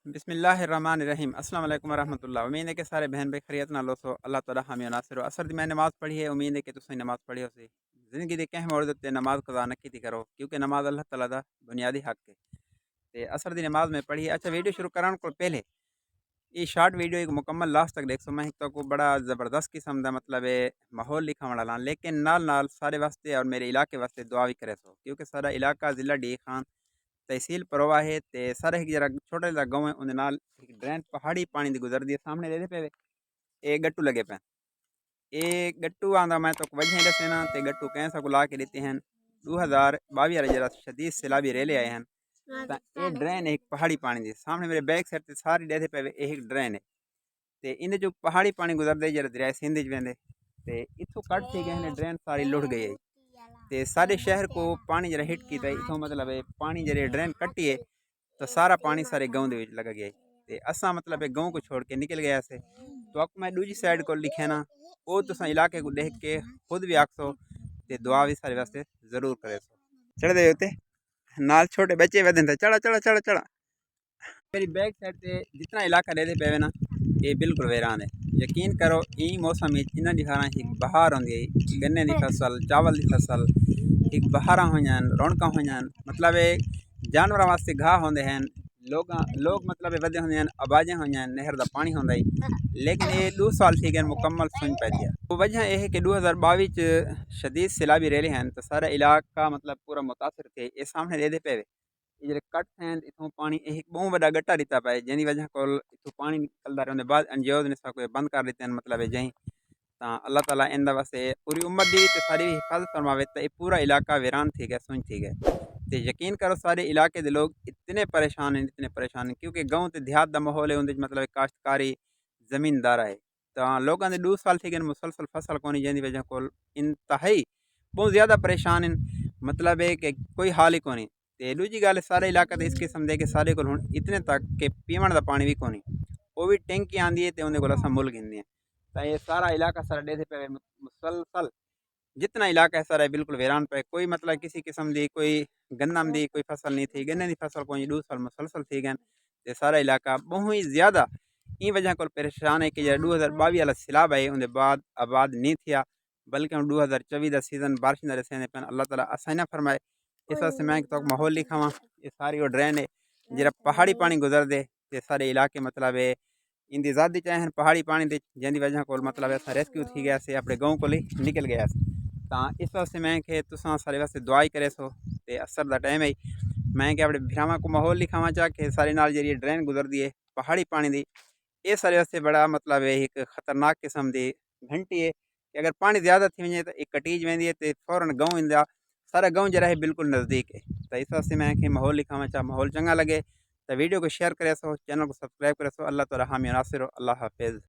बिस्मिल्लाहिर्रहमानिर्रहीम अस्सलाम वालेकुम वरहमतुल्लाह। उम्मीद है कि सारे बहन भाई खैरियत नाल हो। अल्लाह ताला हामी नासिर हो। असर दी मैं नमाज़ पढ़ी है, उम्मीद है कि तुसीं नमाज़ पढ़ी होसी। ज़िंदगी दे किह मोड़ दे उत्ते नमाज़ कज़ा न कीती करो, क्योंकि नमाज़ अल्लाह ताला दा बुनियादी हक है। ते असर दी नमाज़ में पढ़ी है। अच्छा, वीडियो शुरू करन कोल पहले ये शॉर्ट वीडियो एक मुकम्मल लास्ट तक देखो। मैं तो को बड़ा ज़बरदस्त किस्म दा मतलब है माहौल लिखावण वाला, लेकिन नाल नाल सारे वास्ते और मेरे इलाके वास्ते दुआ भी करे सो, क्योंकि सारा इलाका ज़िला डी खान तहसील परोवा है। ते सारे एक जरा छोटा जिहा गाँव है, उहदे नाल एक ड्रेन पहाड़ी पानी दी गुजरदी है। सामने देखे पे ये गट्टू लगे पे, ये गट्टू आंदा मैं तो वजह दसे ना ते गट्टू कैसा को ला के देते हैं 2022 वाला जरा शदीद सैलाबी रेले आए हैं। ਤਾਂ ਇਹ ਡਰੇਨ ਹੈ ਇੱਕ ਪਹਾੜੀ ਪਾਣੀ ਦੀ। ਸਾਹਮਣੇ ਮੇਰੇ ਬੈਕ ਸਾਈਡ ਤੇ ਸਾਰੀ ਡੇਥੇ ਪਵੇ ਇਹ ਇੱਕ ਡਰੇਨ ਹੈ ਤੇ ਇਹਦੇ ਚੋਂ ਪਹਾੜੀ ਪਾਣੀ ਗੁਜ਼ਰਦੇ ਜਿਹੜਾ ਦਰਿਆ ਸਿੰਧ ਚ ਵਹਿੰਦੇ ਤੇ ਇੱਥੋਂ ਕੱਢ ਕੇ ਗਏ ਨੇ ਡਰੇਨ ਸਾਰੀ ਲੁੱਟ ਗਈ ਹੈ ਤੇ ਸਾਰੇ ਸ਼ਹਿਰ ਕੋ ਪਾਣੀ ਜਿਹੜਾ ਹਿੱਟ ਕੀਤਾ ਇਥੋਂ ਮਤਲਬ ਹੈ ਪਾਣੀ ਜਿਹੜੇ ਡਰੇਨ ਕੱਟੀ है तो सारा पानी सारे गाँव ਦੇ ਵਿੱਚ लग गया ਤੇ ਅਸਾਂ ਮਤਲਬ ਹੈ गाँव को छोड़ के निकल गया से। तो अब मैं दूसरी साइड को लिखे ना वो तुसा इलाके को देख के खुद भी आखो ते दुआ भी सारे वास्ते जरूर करे सो। चढ़ दे होते नाल छोटे बच्चे वधन थे चढ़ा चढ़ा चढ़ा चढ़ा। मेरी बैक साइड से जितना इलाका रहते पे ना ये बिल्कुल वीरान है। यकीन करो ई मौसम इन्हों दिखाना एक बहार होंगी, गन्ने की फसल, चावल की फसल, एक बहारा हो रौनक हो मतलब जानवर वास्ते घाह होंगे हैं। लोग मतलब वधे होंगे हैं, आबाजें हो नहर का पानी होंगे लेकिन ये 2 साल थी गए मुकम्मल सुन पै दिया। तो वजह यह है कि 2022 शदीद सैलाबी रेले हैं तो सारा इलाका मतलब पूरा मुतासर थे। ये सामने रेदे पे ये कट हैं इतों पानी एक बहुत बड़ा गट्टा दिता पाए जिनी वजह को इतों पानी निकलता रहे बाद अंजोद ने सब बंद कर देते हैं मतलब जहीं। तो अल्लाह ताला इन वास्ते पूरी उम्मत दी ते सारी हिफाजत फरमावे तो ये पूरा इलाका वीरान थी गया सुन थी गए। तो यकीन करो सारे इलाके के लोग इतने परेशान हैं, इतने परेशान हैं क्योंकि गाँव तो देहात का माहौल है उनके मतलब काश्तकारी जमींदार है। तो लोगों ने 2 साल थी गए मुसलसल फसल को नहीं जिंदी वजह को इंतहाई बहुत ज़्यादा परेशान हैं। मतलब है कि कोई हाल ही को नहीं। तो दूजी गल सारा इलाका तो इस किस्म दे कि सारे को इतने तक कि पीवन का पानी भी कोनी, वो भी टैंकी आँदी है तो उन्हें को मुल गिनते हैं। तो ये सारा इलाका सारा डेथे पे मुसलसल जितना इलाका है सारा बिल्कुल वीरान पे। कोई मतलब किसी किस्म की कोई गन्नम दी कोई फसल नहीं थी, गन्ने की फसल कोई 2 साल मुसलसल थी गए। तो सारा इलाका बहुत ही ज़्यादा इन वजह को परेशान है कि 2022 वाला सैलाब आए उनके बाद आबाद नहीं थिया, बल्कि 2024 का सीजन बारिश न रसे पे अल्लाह ताला आसाना फरमाए। इस वास्ते मैं तो माहौल लिखावा ये सारी वो ड्रेन है जरा पहाड़ी पानी गुजर दे ते सारे इलाके मतलब है इनकी ज़्यादा चाहे पहाड़ी पानी दे जिंदी वजह को मतलब ऐसा रेस्क्यू थी गया से अपने गाँव को निकल गया से। तो इस वास्ते मैं कि तुसा सारे वास्ते दुआ ही करे सो। ते असर का टाइम है मैं कि अपने भरावां को माहौल लिखावा चाह के सारे नाल जी ड्रेन गुजरती है पहाड़ी पानी की। ये सारे वास्ते बड़ा मतलब है एक खतरनाक किस्म की घंटी है कि अगर पानी ज़्यादा थी वजे तो एक कटीज वेंदी है तो फौरन गाँव इंदा सारा गाँव जरा है बिल्कुल नज़दीक है। तो इस वास्ते मैं कि माहौल लिखावा चाह माहौल चंगा लगे तो वीडियो को शेयर करे सो, चैनल को सब्सक्राइब करे सो। अल्लाह ताला हामी नासिर हो। अल्लाह हाफिज़।